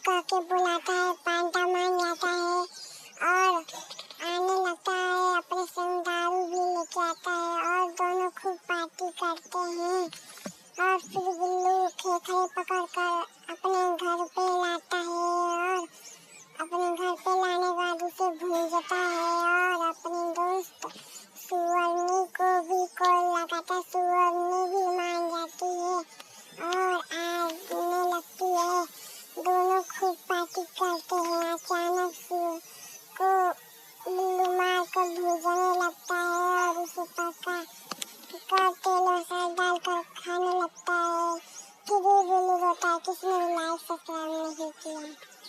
कह के बुलाता है, पैंटा मान जाता है और आने लगता है, अपने संग दारू भी लेके आता है और दोनों खूब पार्टी करते हैं। और फिर बिल्लू खेखड़े पकड़कर अपने घर पे लाता है और अपने घर पे लाने के बाद उसे भूंजता है और अपने दोस्त सुअरनी को भी कॉल लगाता है। सुअरनी भी मान जाती है और आने लगती है। दोनों खूब पार्टी करते हैं। अचानक सुअर को बिल्लू मार कर भूंजने लगता है और उसे पका कर तेल और सॉस डालकर खाने लगता है। फिर भी बिल्लू रोता है, किसने भी लाइक सब्सक्राइब नहीं किया।